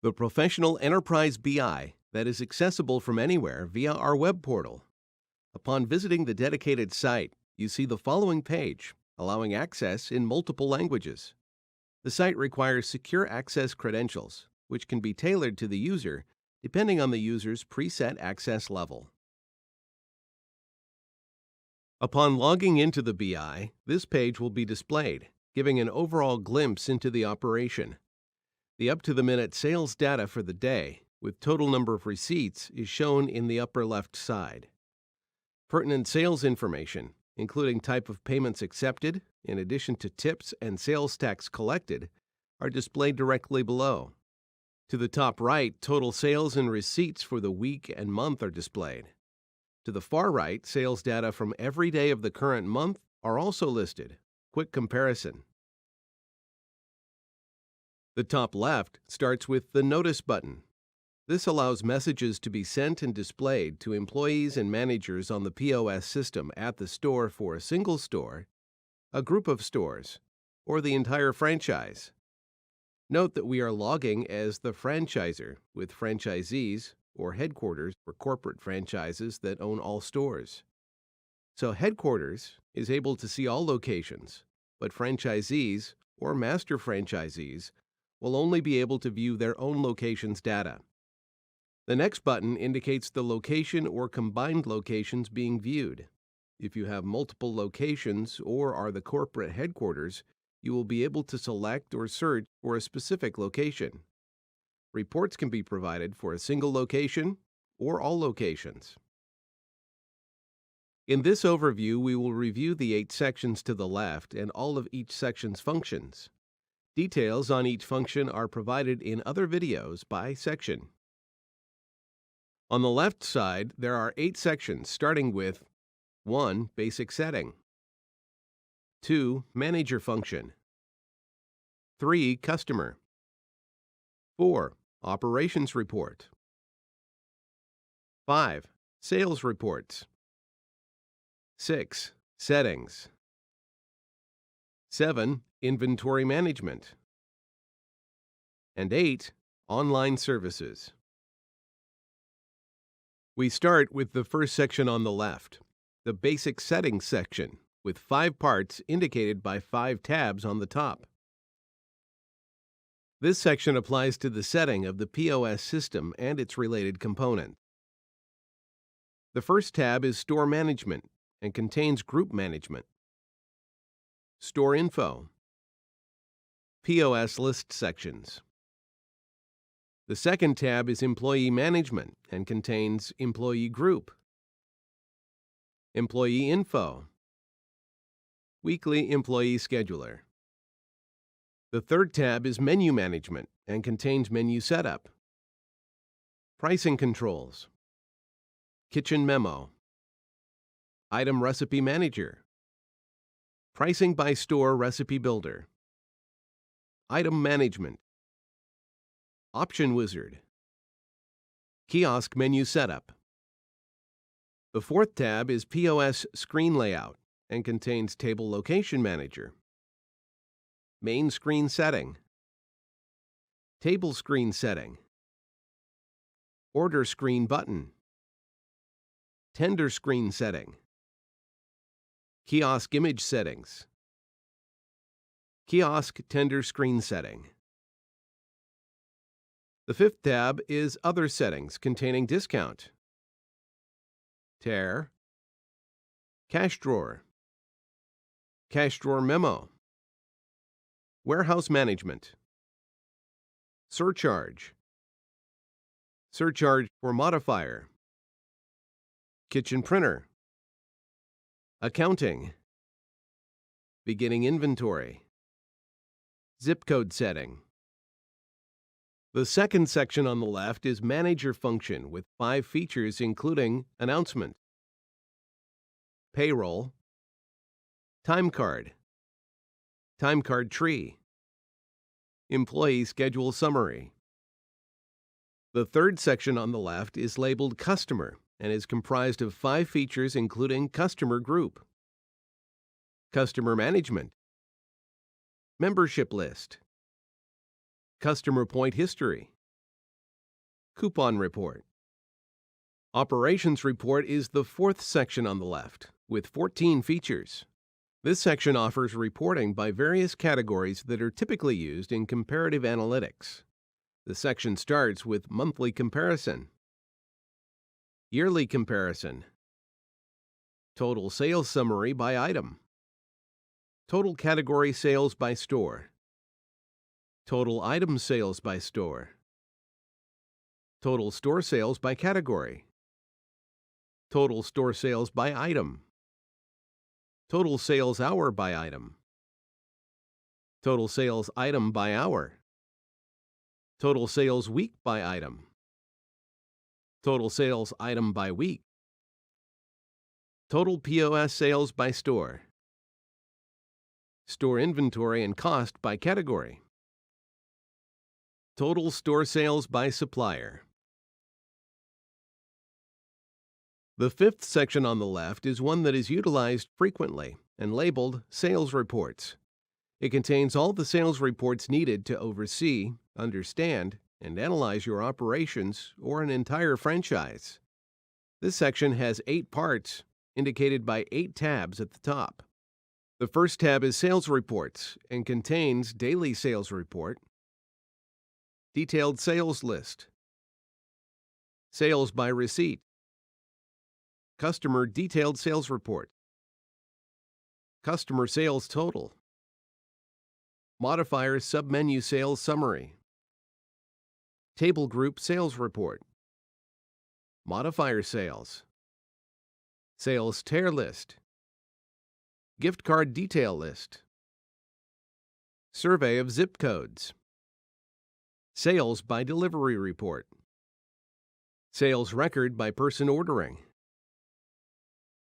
The professional enterprise BI that is accessible from anywhere via our web portal. Upon visiting the dedicated site, you see the following page, allowing access in multiple languages. The site requires secure access credentials, which can be tailored to the user depending on the user's preset access level. Upon logging into the BI, this page will be displayed, giving an overall glimpse into the operation. The up-to-the-minute sales data for the day, with total number of receipts, is shown in the upper left side. Pertinent sales information, including type of payments accepted, in addition to tips and sales tax collected, are displayed directly below. To the top right, total sales and receipts for the week and month are displayed. To the far right, sales data from every day of the current month are also listed. Quick comparison. The top left starts with the Notice button. This allows messages to be sent and displayed to employees and managers on the POS system at the store for a single store, a group of stores, or the entire franchise. Note that we are logging as the franchisor with franchisees or headquarters for corporate franchises that own all stores. So headquarters is able to see all locations, but franchisees or master franchisees will only be able to view their own location's data. The next button indicates the location or combined locations being viewed. If you have multiple locations or are the corporate headquarters, you will be able to select or search for a specific location. Reports can be provided for a single location or all locations. In this overview, we will review the 8 sections to the left and all of each section's functions. Details on each function are provided in other videos by section. On the left side, there are 8 sections starting with 1. Basic setting. 2. Manager function. 3. Customer. 4. Operations report. 5. Sales reports. 6. Settings. 7. Inventory management. And 8. Online services. We start with the first section on the left, the Basic Settings section, with 5 parts indicated by 5 tabs on the top. This section applies to the setting of the POS system and its related components. The first tab is Store Management and contains Group Management, Store Info, POS List sections. The second tab is Employee Management and contains Employee Group, Employee Info, Weekly Employee Scheduler. The third tab is Menu Management and contains Menu Setup, Pricing Controls, Kitchen Memo, Item Recipe Manager, Pricing by Store Recipe Builder, Item Management, Option Wizard, Kiosk Menu Setup. The fourth tab is POS Screen Layout and contains Table Location Manager, Main Screen Setting, Table Screen Setting, Order Screen Button, Tender Screen Setting, Kiosk Image Settings, Kiosk Tender Screen Setting. The fifth tab is Other Settings containing Discount, Tear, Cash Drawer, Cash Drawer Memo, Warehouse Management, Surcharge, Surcharge for Modifier, Kitchen Printer, Accounting, Beginning Inventory, Zip Code Setting. The second section on the left is Manager function with 5 features including Announcement, Payroll, Time Card Tree, Employee Schedule Summary. The third section on the left is labeled Customer and is comprised of 5 features including Customer Group, Customer Management, Membership List, Customer Point History, Coupon report. Operations report is the fourth section on the left, with 14 features. This section offers reporting by various categories that are typically used in comparative analytics. The section starts with monthly comparison, yearly comparison, total sales summary by item, total category sales by store, total item sales by store, total store sales by category, total store sales by item, total sales hour by item, total sales item by hour, total sales week by item, total sales item by week, total POS sales by store, store inventory and cost by category, total store sales by supplier. The fifth section on the left is one that is utilized frequently and labeled Sales Reports. It contains all the sales reports needed to oversee, understand, and analyze your operations or an entire franchise. This section has 8 parts, indicated by 8 tabs at the top. The first tab is Sales Reports and contains Daily Sales Report, Detailed Sales List, Sales by Receipt, Customer Detailed Sales Report, Customer Sales Total, Modifier Submenu Sales Summary, Table Group Sales Report, Modifier Sales, Sales Tier List, Gift Card Detail List, Survey of Zip Codes, Sales by Delivery Report, Sales Record by Person Ordering,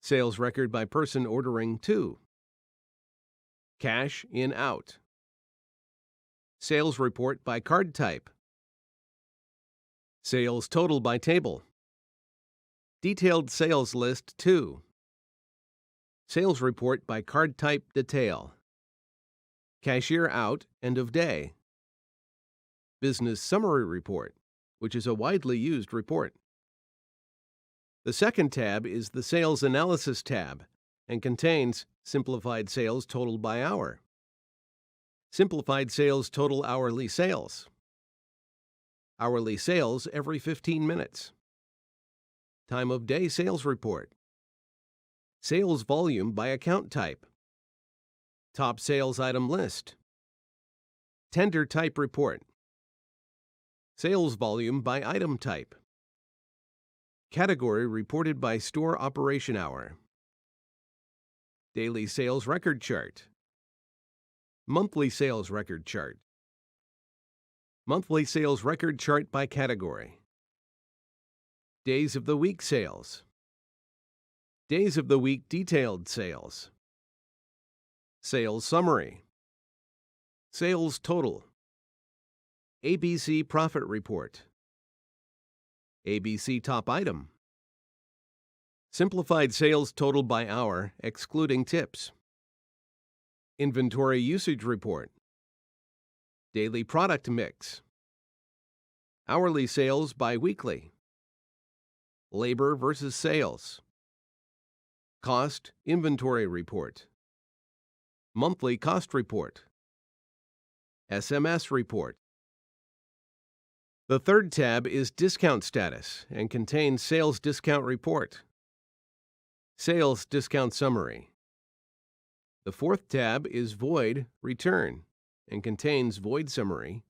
Sales Record by Person Ordering to, Cash In Out, Sales Report by Card Type, Sales Total by Table, Detailed Sales List to, Sales Report by Card Type Detail, Cashier Out End of Day, Business Summary Report, which is a widely used report. The second tab is the Sales Analysis tab and contains Simplified Sales Total by Hour, Simplified Sales Total Hourly Sales, Hourly Sales every 15 minutes, Time of Day Sales Report, Sales Volume by Account Type, Top Sales Item List, Tender Type Report, Sales Volume by Item Type, Category reported by Store Operation Hour, Daily Sales Record Chart, Monthly Sales Record Chart, Monthly Sales Record Chart by Category, Days of the Week Sales, Days of the Week Detailed Sales, Sales Summary, Sales Total, ABC Profit Report, ABC Top Item, Simplified Sales Total by Hour excluding tips, Inventory Usage Report, Daily Product Mix, Hourly Sales by Weekly, Labor versus Sales, Cost Inventory Report, Monthly Cost Report, SMS Report. The third tab is Discount Status and contains Sales Discount Report, Sales Discount Summary. The fourth tab is Void Return and contains Void Summary,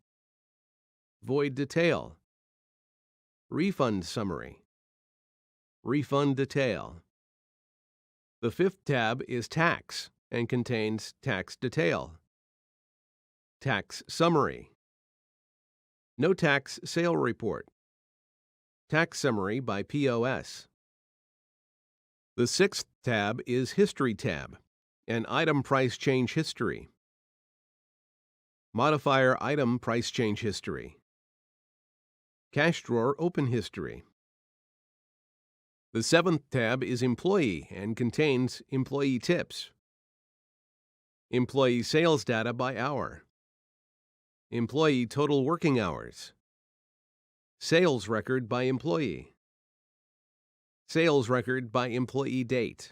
Void Detail, Refund Summary, Refund Detail. The fifth tab is Tax and contains Tax Detail, Tax Summary, No Tax Sale Report, Tax Summary by POS. The sixth tab is History tab and Item Price Change History, Modifier Item Price Change History, Cash Drawer Open History. The seventh tab is Employee and contains Employee Tips, Employee Sales Data by Hour, Employee Total Working Hours, Sales record by employee. Sales record by employee date.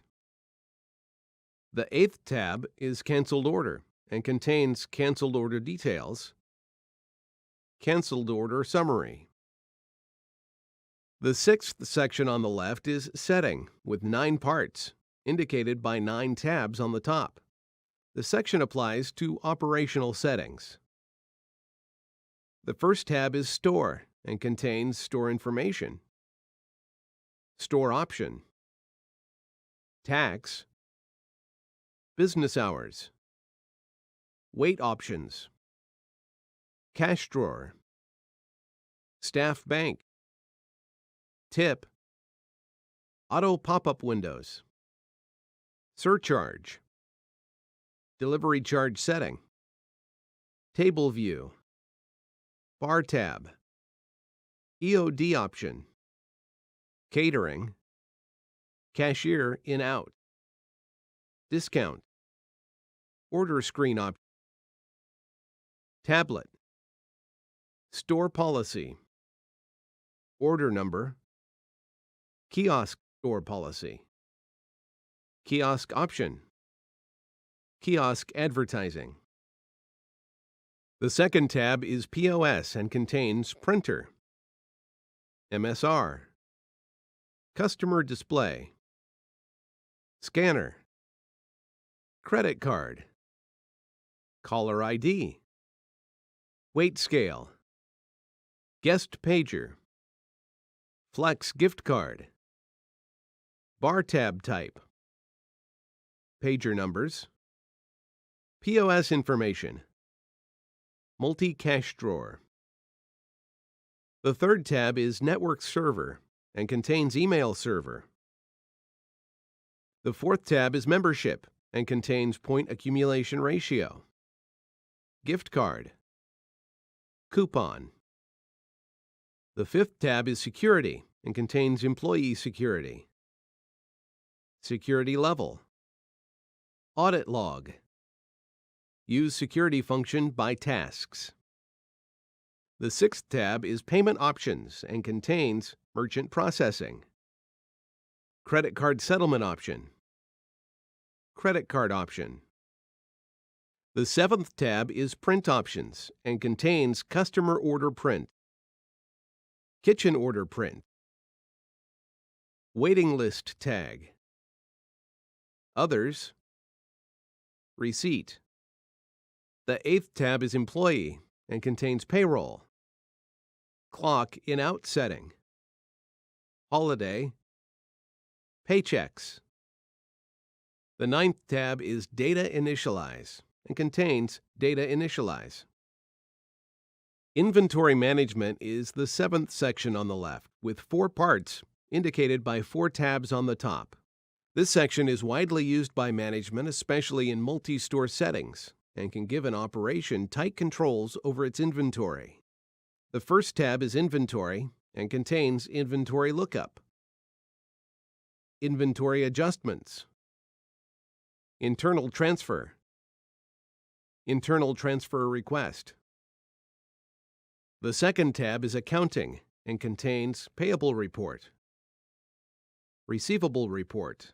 The 8th tab is Canceled Order and contains canceled order details, canceled order summary. The 6th section on the left is Setting with 9 parts, indicated by 9 tabs on the top. The section applies to operational settings. The first tab is Store and contains store information, store option, tax, business hours, weight options, cash drawer, staff bank, tip, auto pop-up windows, surcharge, delivery charge setting, table view, bar tab, EOD option, catering, cashier in-out, discount, order screen option, tablet, store policy, order number, kiosk store policy, kiosk option, kiosk advertising. The second tab is POS and contains printer, MSR, customer display, scanner, credit card, caller ID, weight scale, guest pager, flex gift card, bar tab type, pager numbers, POS information, multi-cash drawer. The third tab is Network Server and contains email server. The fourth tab is Membership and contains point accumulation ratio, gift card, coupon. The fifth tab is Security and contains employee security, security level, audit log, use security function by tasks. The sixth tab is Payment Options and contains merchant processing, credit card settlement option, credit card option. The seventh tab is Print Options and contains customer order print, kitchen order print, waiting list tag, others, receipt. The 8th tab is Employee and contains payroll, clock in-out setting, holiday, paychecks. The 9th tab is Data Initialize and contains Data Initialize. Inventory Management is the 7th section on the left with 4 parts indicated by 4 tabs on the top. This section is widely used by management, especially in multi-store settings, and can give an operation tight controls over its inventory. The first tab is Inventory and contains Inventory Lookup, Inventory Adjustments, Internal Transfer, Internal Transfer Request. The second tab is Accounting and contains Payable Report, Receivable Report,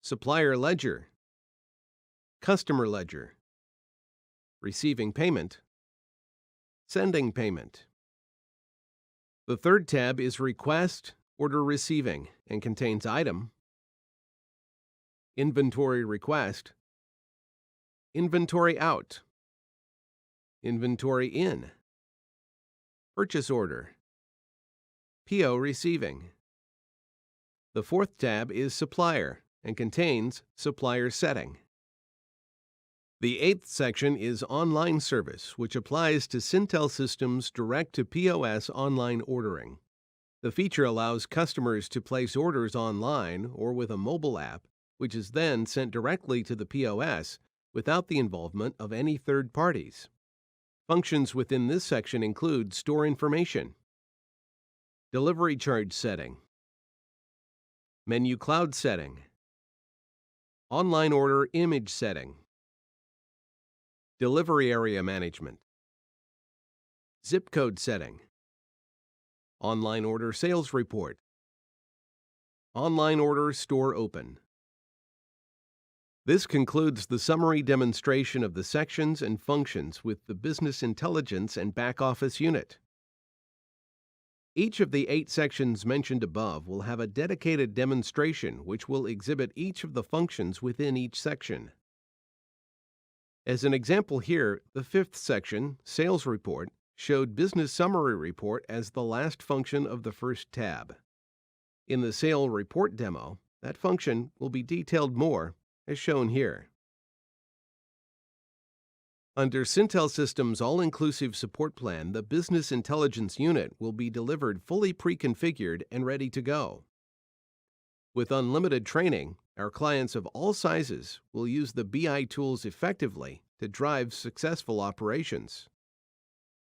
Supplier Ledger, Customer Ledger, Receiving Payment, Sending Payment. The third tab is Request Order Receiving and contains Item, Inventory Request, Inventory Out, Inventory In, Purchase Order, PO Receiving. The fourth tab is Supplier and contains Supplier Setting. The 8th section is Online Service, which applies to Sintel Systems direct-to-POS online ordering. The feature allows customers to place orders online or with a mobile app, which is then sent directly to the POS without the involvement of any third parties. Functions within this section include store information, delivery charge setting, menu cloud setting, online order image setting, delivery area management, zip code setting, Online order sales report. Online order store open. This concludes the summary demonstration of the sections and functions with the Business Intelligence and Back Office Unit. Each of the 8 sections mentioned above will have a dedicated demonstration which will exhibit each of the functions within each section. As an example here, the 5th section, Sales Report, showed Business Summary Report as the last function of the first tab. In the Sale Report demo, that function will be detailed more, as shown here. Under Sintel Systems All-Inclusive Support Plan, the Business Intelligence Unit will be delivered fully pre-configured and ready to go. With unlimited training, our clients of all sizes will use the BI tools effectively to drive successful operations.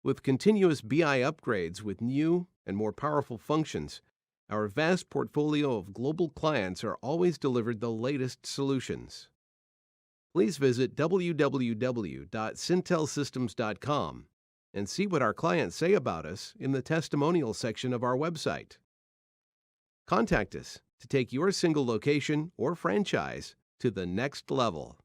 With continuous BI upgrades with new and more powerful functions, our vast portfolio of global clients are always delivered the latest solutions. Please visit www.sintelsystems.com and see what our clients say about us in the testimonial section of our website. Contact us to take your single location or franchise to the next level.